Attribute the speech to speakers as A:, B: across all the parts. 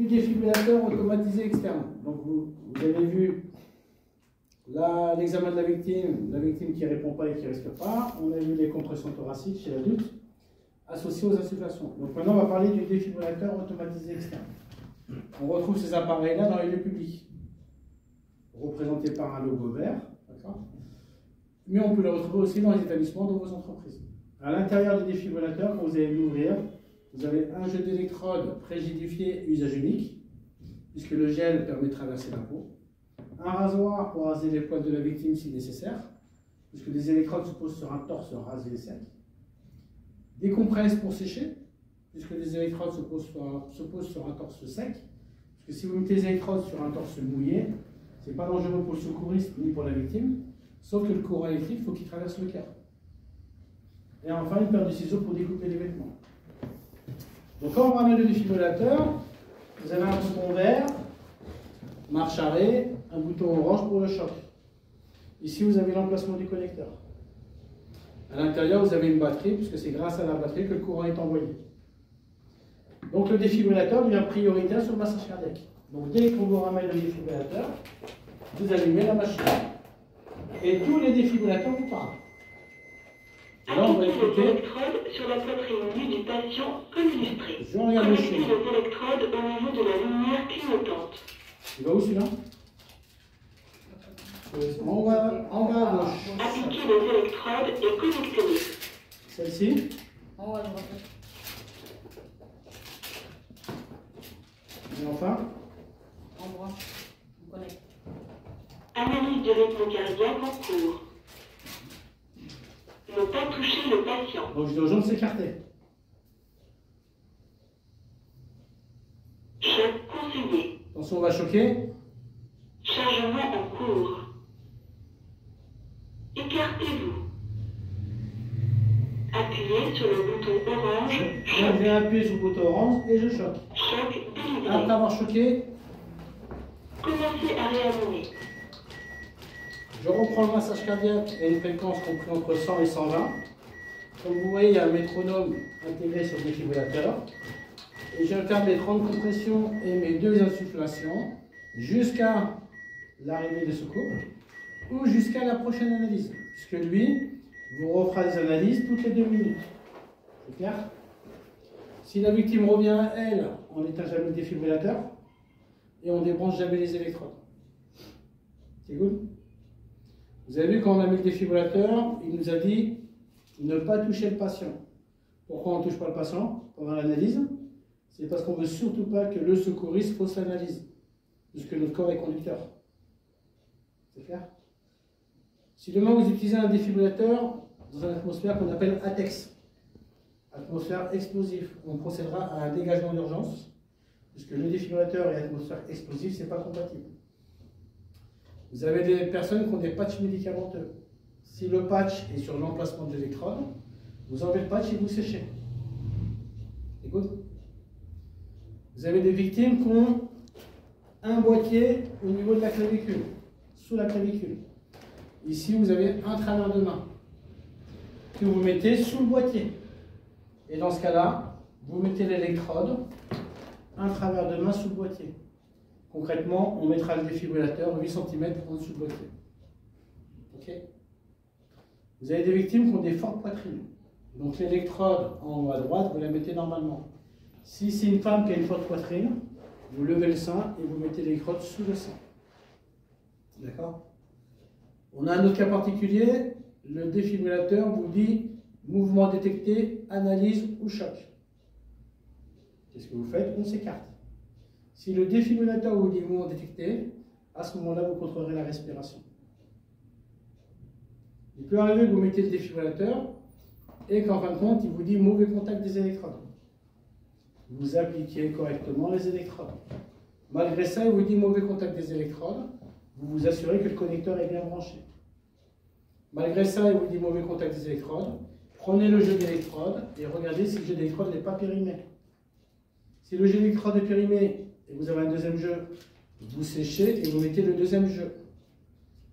A: du défibrillateur automatisé externe. Donc vous avez vu l'examen de la victime qui ne répond pas et qui ne respire pas. On a vu les compressions thoraciques chez l'adulte associées aux insufflations. Donc maintenant on va parler du défibrillateur automatisé externe. On retrouve ces appareils-là dans les lieux publics, représentés par un logo vert, mais on peut les retrouver aussi dans les établissements, dans vos entreprises. À l'intérieur du défibrillateur, quand vous allez l'ouvrir, vous avez un jeu d'électrodes prégidifié usage unique, puisque le gel permet de traverser la peau. Un rasoir pour raser les poils de la victime si nécessaire, puisque les électrodes se posent sur un torse rasé et sec. Des compresses pour sécher, puisque les électrodes se posent sur un torse sec. Parce que si vous mettez les électrodes sur un torse mouillé, ce n'est pas dangereux pour le secouriste ni pour la victime, sauf que le courant électrique, il faut qu'il traverse le cœur. Et enfin, une paire de ciseaux pour découper les vêtements. Donc quand on ramène le défibrillateur, vous avez un bouton vert, marche arrêt, un bouton orange pour le choc. Ici, vous avez l'emplacement du connecteur. À l'intérieur, vous avez une batterie, puisque c'est grâce à la batterie que le courant est envoyé. Donc le défibrillateur devient prioritaire sur le massage cardiaque. Donc dès qu'on vous ramène le défibrillateur, vous allumez la machine. Et tous les défibrillateurs vous parlent. Là, on va écouter.
B: Électrodes sur la poitrine nue du patient comme illustré.
A: Je regarde le film.
B: Connectez les électrodes au niveau de la lumière clignotante.
A: Il va où celui-là? En bas à gauche.
B: Appliquez les électrodes et connectez-les.
A: Celle-ci.
C: En haut à droite.
A: Et enfin.
C: En branche. On connecte.
B: Analyse du rythme cardiaque en cours. Ne pas toucher le patient.
A: Donc je dis aux gens de s'écarter.
B: Choc conseillé.
A: Attention, on va choquer.
B: Chargement en cours. Écartez-vous. Appuyez sur le bouton orange.
A: Donc je
B: Choc.
A: vais appuyer sur le bouton orange et je choque.
B: Choc délivré.
A: Après avoir choqué,
B: Commencez à réanimer.
A: je reprends le massage cardiaque à une fréquence comprise entre 100 et 120. Comme vous voyez, il y a un métronome intégré sur le défibrillateur. Et j'alterne mes 30 compressions et mes 2 insufflations jusqu'à l'arrivée des secours ou jusqu'à la prochaine analyse. Puisque lui vous refera des analyses toutes les 2 minutes. C'est clair? Si la victime revient, elle, on n'éteint jamais le défibrillateur et on débranche jamais les électrodes. C'est good? Vous avez vu quand on a mis le défibrillateur, il nous a dit ne pas toucher le patient. Pourquoi on ne touche pas le patient pendant l'analyse? C'est parce qu'on ne veut surtout pas que le secouriste fausse l'analyse, puisque notre corps est conducteur. C'est clair? Si demain vous utilisez un défibrillateur dans une atmosphère qu'on appelle ATEX, atmosphère explosive, on procédera à un dégagement d'urgence, puisque le défibrillateur et l'atmosphère explosive, ce n'est pas compatible. Vous avez des personnes qui ont des patchs médicamenteux. Si le patch est sur l'emplacement de l'électrode, vous enlevez le patch et vous séchez. Écoute. Vous avez des victimes qui ont un boîtier au niveau de la clavicule, sous la clavicule. Ici, vous avez un travers de main que vous mettez sous le boîtier. Et dans ce cas-là, vous mettez l'électrode, un travers de main sous le boîtier. Concrètement, on mettra le défibrillateur 8 cm en dessous du boîtier. Ok? Vous avez des victimes qui ont des fortes poitrines. Donc l'électrode en haut à droite, vous la mettez normalement. Si c'est une femme qui a une forte poitrine, vous levez le sein et vous mettez l'électrode sous le sein. D'accord? On a un autre cas particulier. Le défibrillateur vous dit mouvement détecté, analyse ou choc. Qu'est-ce que vous faites? On s'écarte. Si le défibrillateur vous dit mouvement détecté, à ce moment-là, vous contrôlerez la respiration. Il peut arriver que vous mettez le défibrillateur et qu'en fin de compte, il vous dit mauvais contact des électrodes. Vous appliquez correctement les électrodes. Malgré ça, il vous dit mauvais contact des électrodes. Vous vous assurez que le connecteur est bien branché. Malgré ça, il vous dit mauvais contact des électrodes. Prenez le jeu d'électrodes et regardez si le jeu d'électrodes n'est pas périmé. Si le jeu d'électrodes est périmé et vous avez un deuxième jeu, vous séchez et vous mettez le deuxième jeu.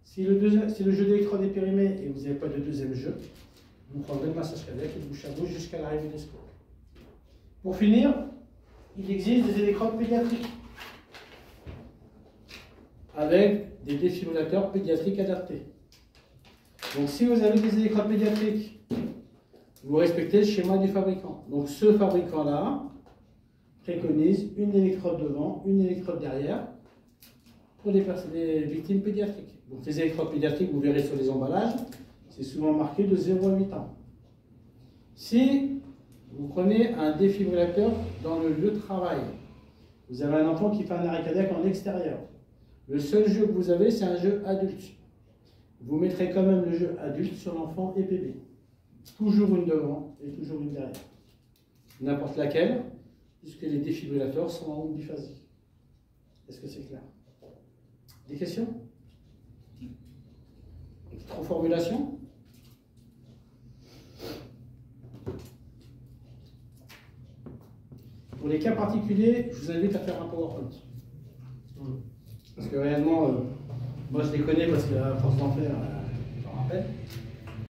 A: Si le jeu d'électrodes est périmé et vous n'avez pas de deuxième jeu, vous prendrez le massage cardiaque et bouche à bouche jusqu'à l'arrivée des secours. Pour finir, il existe des électrodes pédiatriques avec des défibrillateurs pédiatriques adaptés. Donc si vous avez des électrodes pédiatriques, vous respectez le schéma du fabricant. Donc ce fabricant-là préconise une électrode devant, une électrode derrière pour les victimes pédiatriques. Donc les électrodes pédiatriques, vous verrez sur les emballages, c'est souvent marqué de 0 à 8 ans. Si vous prenez un défibrillateur dans le lieu de travail, vous avez un enfant qui fait un arrêt cardiaque en extérieur, le seul jeu que vous avez, c'est un jeu adulte. Vous mettrez quand même le jeu adulte sur l'enfant et bébé. Toujours une devant et toujours une derrière. N'importe laquelle, puisque les défibrillateurs sont en onde biphasique. Est-ce que c'est clair? Des questions? Reformulation? Pour les cas particuliers, je vous invite à faire un PowerPoint. Parce que réellement, moi je les connais parce qu'à force d'en faire, j'en rappelle.